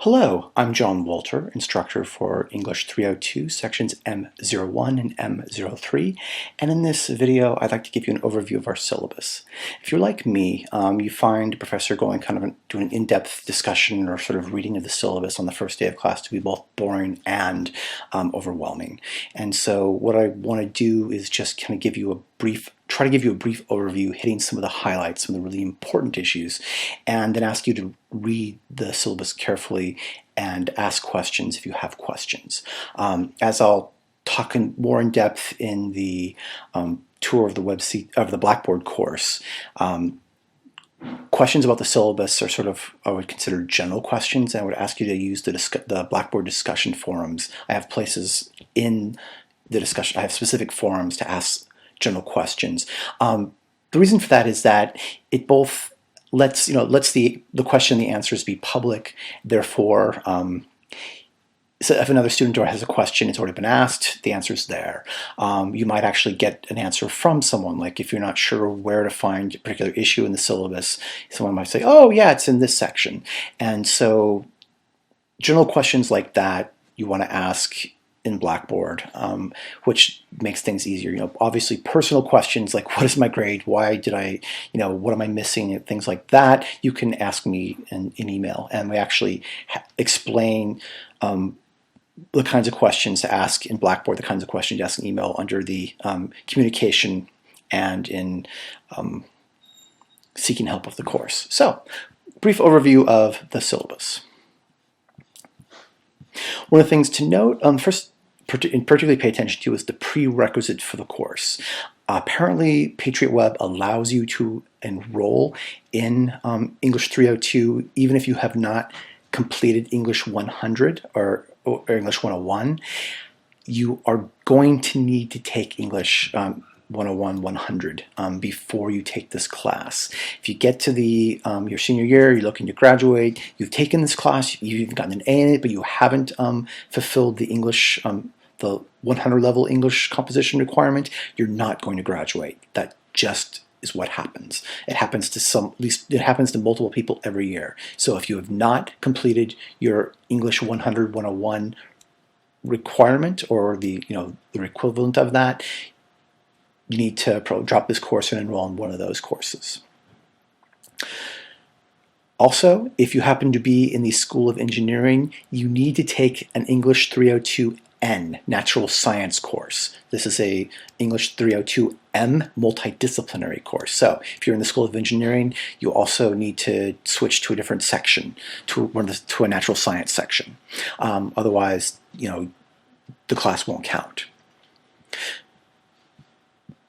Hello, I'm John Walter, instructor for English 302, sections M01 and M03, and in this video I'd like to give you an overview of our syllabus. If you're like me, you find a professor doing an in-depth discussion or sort of reading of the syllabus on the first day of class to be both boring and overwhelming. And so what I want to do is just try to give you a brief overview, hitting some of the highlights, some of the really important issues, and then ask you to read the syllabus carefully and ask questions if you have questions. As I'll talk more in depth in the tour of the Blackboard course, questions about the syllabus are I would consider general questions, and I would ask you to use the Blackboard discussion forums. I have places in the discussion, I have specific forums to ask general questions. The reason for that is that it both lets the question and the answers be public. Therefore, so if another student has a question, it's already been asked, the answer's there. You might actually get an answer from someone, like if you're not sure where to find a particular issue in the syllabus, someone might say, oh yeah, it's in this section. And so general questions like that you want to ask in Blackboard, which makes things easier. Obviously personal questions like what is my grade, why did I, what am I missing, things like that, you can ask me in email, and we actually explain the kinds of questions to ask in Blackboard, the kinds of questions to ask in email under the communication and in seeking help of the course. So, brief overview of the syllabus. One of the things to note, first, particularly pay attention to, is the prerequisite for the course. Apparently, Patriot Web allows you to enroll in English 302 even if you have not completed English 100 or English 101. You are going to need to take English 101, 100 before you take this class. If you get to the your senior year, you're looking to graduate, you've taken this class, you've even gotten an A in it, but you haven't fulfilled the English, the 100 level English composition requirement, you're not going to graduate. That just is what happens. It happens to it happens to multiple people every year. So if you have not completed your English 100, 101 requirement, or the the equivalent of that, you need to drop this course and enroll in one of those courses. Also, if you happen to be in the School of Engineering, you need to take an English 302-N Natural Science course. This is a English 302-M multidisciplinary course. So if you're in the School of Engineering, you also need to switch to a different section, to a natural science section. Otherwise, the class won't count.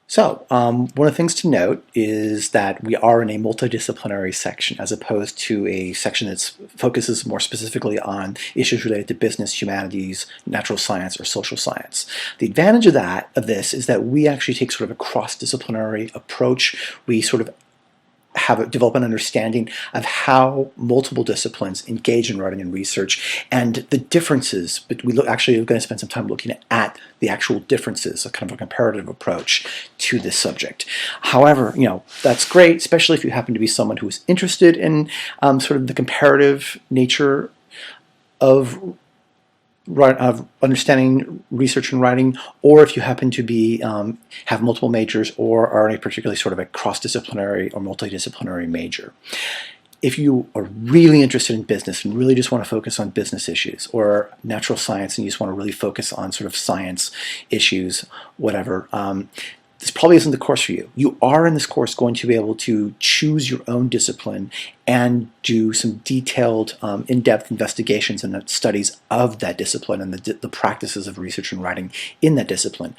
So, one of the things to note is that we are in a multidisciplinary section as opposed to a section that focuses more specifically on issues related to business, humanities, natural science, or social science. The advantage of this is that we actually take sort of a cross-disciplinary approach. We sort of develop an understanding of how multiple disciplines engage in writing and research, and the differences. But we're going to spend some time looking at the actual differences, a kind of a comparative approach to this subject. However, that's great, especially if you happen to be someone who is interested in sort of the comparative nature of understanding research and writing, or if you happen to be have multiple majors or are in a particularly sort of a cross-disciplinary or multidisciplinary major. If you are really interested in business and really just want to focus on business issues, or natural science and you just want to really focus on sort of science issues, whatever, this probably isn't the course for you. You are in this course going to be able to choose your own discipline and do some detailed, in-depth investigations and studies of that discipline and the practices of research and writing in that discipline.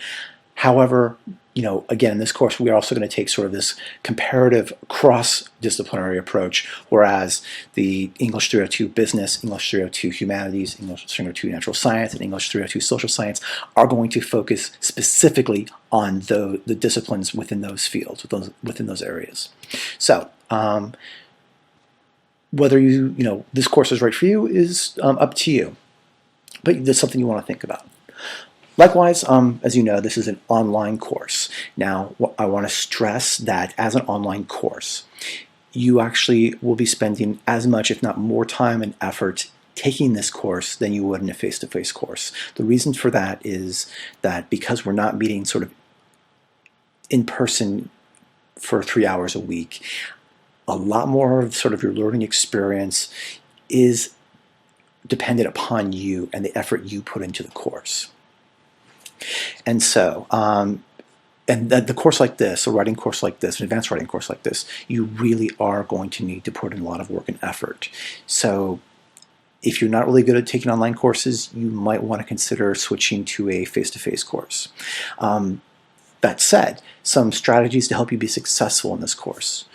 However, again, in this course, we are also going to take sort of this comparative cross-disciplinary approach, whereas the English 302 Business, English 302 Humanities, English 302 Natural Science, and English 302 Social Science are going to focus specifically on the disciplines within those fields, within those areas. So, whether this course is right for you is up to you, but that's something you want to think about. Likewise, as you know, this is an online course. Now, I want to stress that as an online course, you actually will be spending as much, if not more time and effort taking this course than you would in a face-to-face course. The reason for that is that because we're not meeting sort of in person for 3 hours a week, a lot more of sort of your learning experience is dependent upon you and the effort you put into the course. And so, and the course like this, a writing course like this, an advanced writing course like this, you really are going to need to put in a lot of work and effort. So if you're not really good at taking online courses, you might want to consider switching to a face-to-face course. That said, some strategies to help you be successful in this course.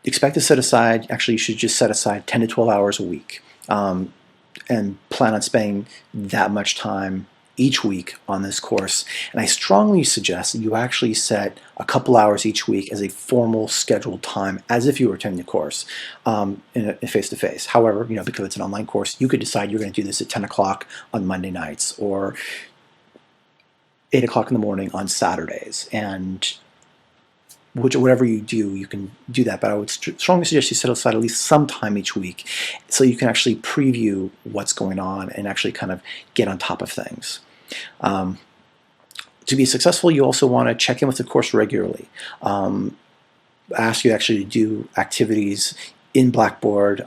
Expect to set aside, actually you should just set aside 10 to 12 hours a week and plan on spending that much time each week on this course. And I strongly suggest that you actually set a couple hours each week as a formal scheduled time as if you were attending the course in a face-to-face. However, because it's an online course, you could decide you're going to do this at 10 o'clock on Monday nights or 8 o'clock in the morning on Saturdays. And whatever you do, you can do that, but I would strongly suggest you set aside at least some time each week so you can actually preview what's going on and actually kind of get on top of things. To be successful, you also want to check in with the course regularly. Ask you actually to do activities in Blackboard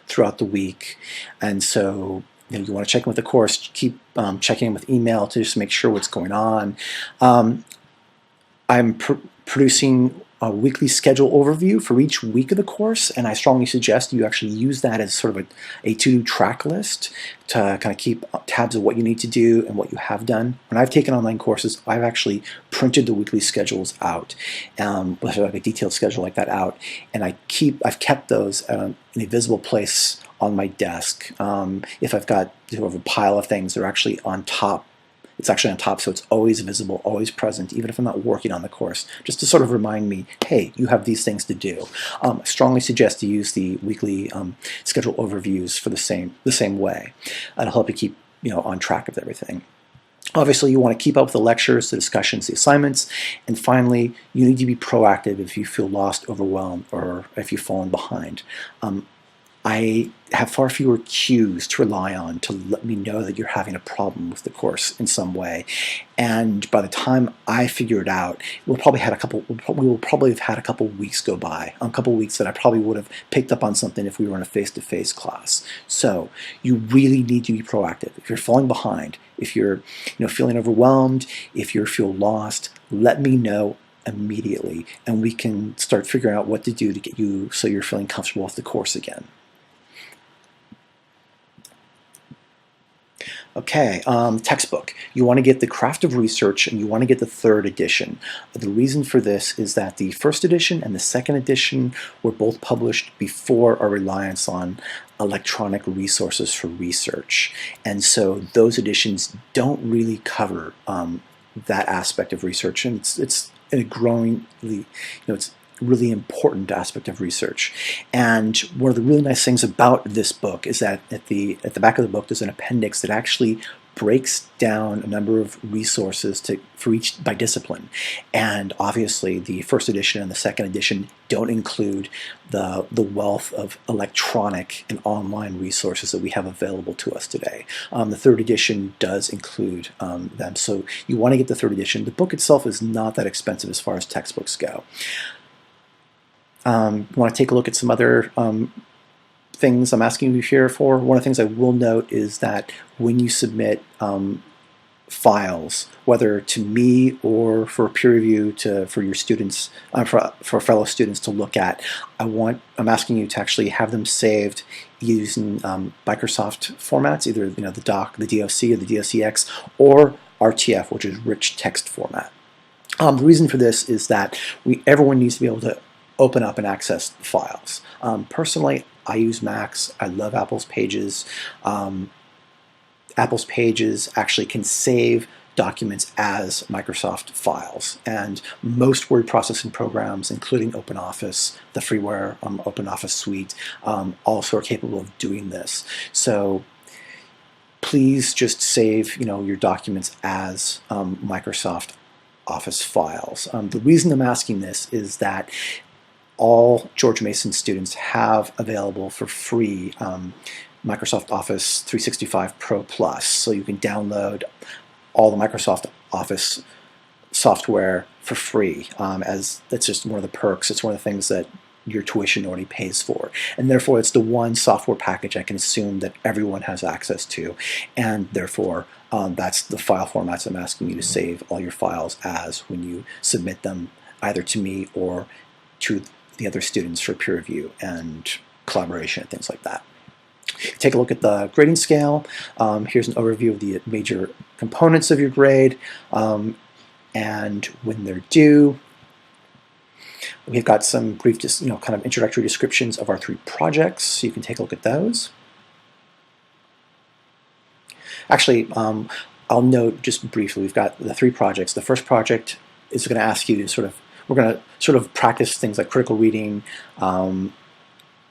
throughout the week, and so you want to check in with the course, keep checking in with email to just make sure what's going on. I'm producing a weekly schedule overview for each week of the course, and I strongly suggest you actually use that as sort of a to-do track list to kind of keep tabs of what you need to do and what you have done. When I've taken online courses, I've actually printed the weekly schedules out, like a detailed schedule like that out, and I've kept those in a visible place on my desk. If I've got sort of a pile of things, they're actually on top. It's actually on top, so it's always visible, always present, even if I'm not working on the course, just to sort of remind me, hey, you have these things to do. I strongly suggest you use the weekly schedule overviews for the same way. It'll help you keep on track of everything. Obviously, you want to keep up with the lectures, the discussions, the assignments, and finally, you need to be proactive if you feel lost, overwhelmed, or if you've fallen behind. I have far fewer cues to rely on to let me know that you're having a problem with the course in some way. And by the time I figure it out, we will probably have had a couple weeks go by, a couple weeks that I probably would have picked up on something if we were in a face-to-face class. So you really need to be proactive. If you're falling behind, if you're feeling overwhelmed, if you feel lost, let me know immediately, and we can start figuring out what to do to get you so you're feeling comfortable with the course again. Okay, textbook. You want to get the Craft of Research and you want to get the 3rd edition. The reason for this is that the 1st edition and the 2nd edition were both published before our reliance on electronic resources for research. And so those editions don't really cover that aspect of research, and it's a growingly, it's really important aspect of research. And one of the really nice things about this book is that at the back of the book there's an appendix that actually breaks down a number of resources for each by discipline. And obviously the 1st edition and the 2nd edition don't include the wealth of electronic and online resources that we have available to us today. The 3rd edition does include them, so you want to get the 3rd edition. The book itself is not that expensive as far as textbooks go. You want to take a look at some other things I'm asking you here for. One of the things I will note is that when you submit files, whether to me or for peer review for your students, for fellow students to look at, I'm asking you to actually have them saved using Microsoft formats, either the doc, the DOC, or the DOCX, or RTF, which is rich text format. The reason for this is that everyone needs to be able to open up and access files. Personally, I use Macs. I love Apple's Pages. Apple's Pages actually can save documents as Microsoft files, and most word processing programs, including OpenOffice, the freeware OpenOffice suite, also are capable of doing this. So please just save your documents as Microsoft Office files. The reason I'm asking this is that all George Mason students have available for free Microsoft Office 365 Pro Plus, so you can download all the Microsoft Office software for free, as that's just one of the perks. It's one of the things that your tuition already pays for, and therefore it's the one software package I can assume that everyone has access to, and therefore that's the file formats I'm asking you to save all your files as when you submit them either to me or to the other students for peer review and collaboration and things like that. Take a look at the grading scale. Here's an overview of the major components of your grade and when they're due. We've got some brief, kind of introductory descriptions of our 3 projects, so you can take a look at those. Actually, I'll note just briefly, we've got the 3 projects. The first project is going to ask you to we're going to sort of practice things like critical reading,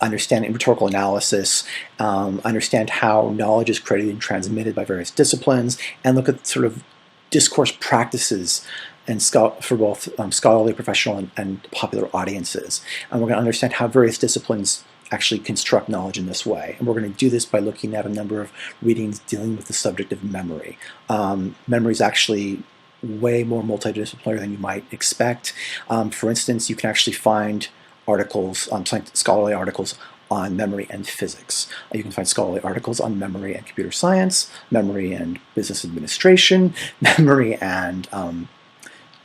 understand rhetorical analysis, understand how knowledge is created and transmitted by various disciplines, and look at sort of discourse practices and for both scholarly, professional, and popular audiences. And we're going to understand how various disciplines actually construct knowledge in this way. And we're going to do this by looking at a number of readings dealing with the subject of memory. Memory is actually way more multidisciplinary than you might expect. For instance, you can actually find articles, scholarly articles on memory and physics. You can find scholarly articles on memory and computer science, memory and business administration, memory and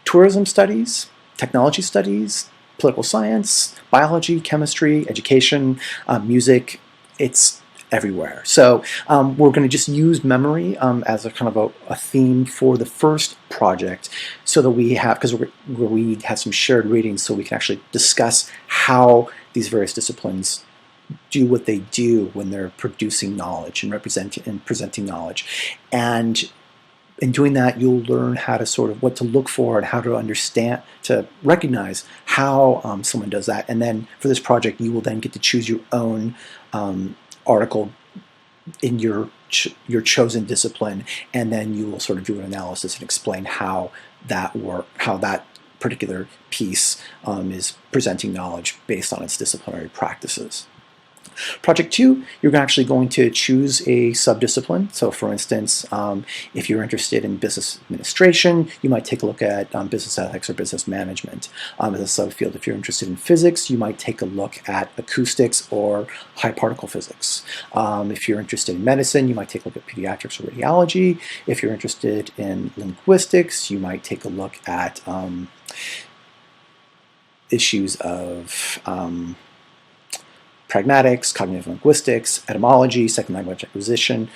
tourism studies, technology studies, political science, biology, chemistry, education, music. It's everywhere. So we're going to just use memory as a kind of a theme for the first project, so that we have, because we have some shared readings, so we can actually discuss how these various disciplines do what they do when they're producing knowledge and presenting knowledge. And in doing that, you'll learn how to sort of what to look for and how to understand, to recognize how someone does that. And then for this project, you will then get to choose your own article in your chosen discipline, and then you will sort of do an analysis and explain how that particular piece is presenting knowledge based on its disciplinary practices. Project 2, you're actually going to choose a subdiscipline. So for instance, if you're interested in business administration, you might take a look at business ethics or business management as a subfield. If you're interested in physics, you might take a look at acoustics or high particle physics. If you're interested in medicine, you might take a look at pediatrics or radiology. If you're interested in linguistics, you might take a look at issues of pragmatics, cognitive linguistics, etymology, second language acquisition.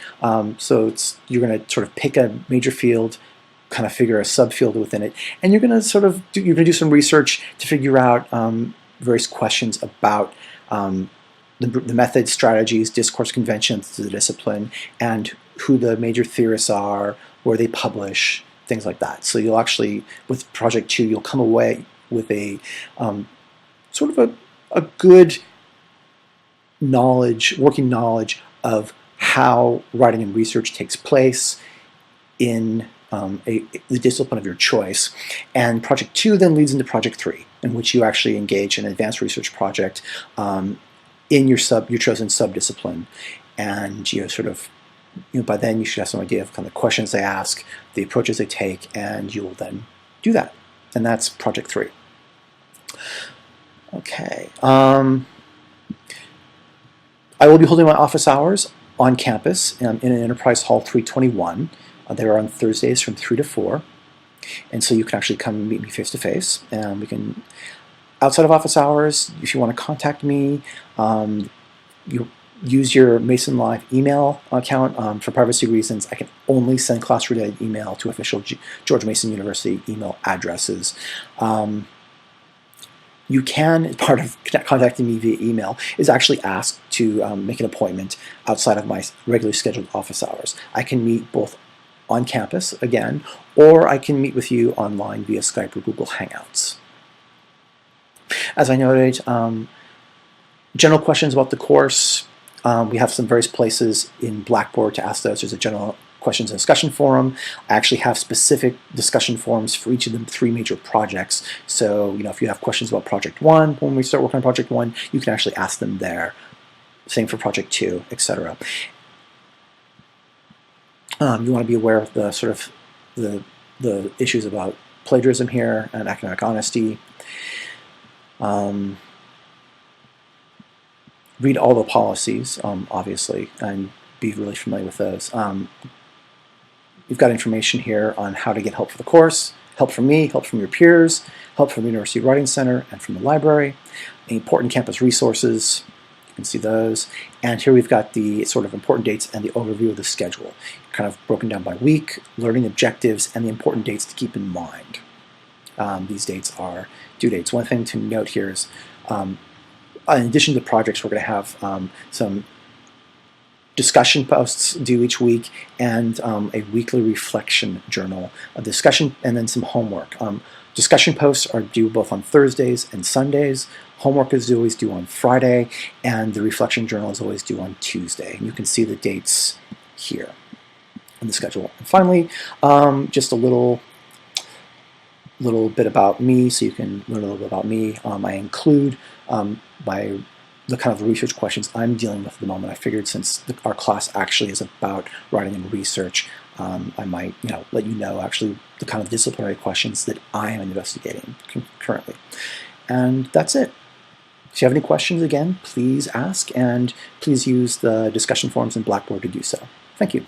So you're going to sort of pick a major field, kind of figure a subfield within it, and you're going to do some research to figure out various questions about the methods, strategies, discourse conventions to the discipline, and who the major theorists are, where they publish, things like that. So you'll actually, with Project 2, you'll come away with a sort of a good working knowledge of how writing and research takes place in the discipline of your choice. And Project 2 then leads into Project 3, in which you actually engage in an advanced research project in your chosen subdiscipline. And by then you should have some idea of kind of questions they ask, the approaches they take, and you will then do that. And that's Project 3. Okay. I will be holding my office hours on campus in an Enterprise Hall 321. They are on Thursdays from 3 to 4. And so you can actually come and meet me face to face. And we can, outside of office hours, if you want to contact me, you use your Mason Live email account. For privacy reasons, I can only send class-related email to official George Mason University email addresses. You can, as part of contacting me via email, is actually ask to make an appointment outside of my regularly scheduled office hours. I can meet both on campus, again, or I can meet with you online via Skype or Google Hangouts. As I noted, general questions about the course, we have some various places in Blackboard to ask those. There's a general questions and discussion forum. I actually have specific discussion forums for each of the 3 major projects. So, if you have questions about Project 1, when we start working on Project 1, you can actually ask them there. same for project 2, etc. You want to be aware of the sort of the issues about plagiarism here and academic honesty. Read all the policies, obviously, and be really familiar with those. You've got information here on how to get help for the course, help from me, help from your peers, help from the University Writing Center and from the library, important campus resources, you can see those, and here we've got the sort of important dates and the overview of the schedule, kind of broken down by week, learning objectives, and the important dates to keep in mind. These dates are due dates. One thing to note here is, in addition to the projects, we're going to have some discussion posts due each week and a weekly reflection journal, a discussion, and then some homework. Discussion posts are due both on Thursdays and Sundays. Homework is always due on Friday, and the reflection journal is always due on Tuesday. And you can see the dates here in the schedule. And finally, just a little bit about me, so you can learn a little bit about me. I include the kind of research questions I'm dealing with at the moment. I figured since our class actually is about writing and research, I might let you know actually the kind of disciplinary questions that I am investigating currently. And that's it. If you have any questions, again, please ask, and please use the discussion forums in Blackboard to do so. Thank you.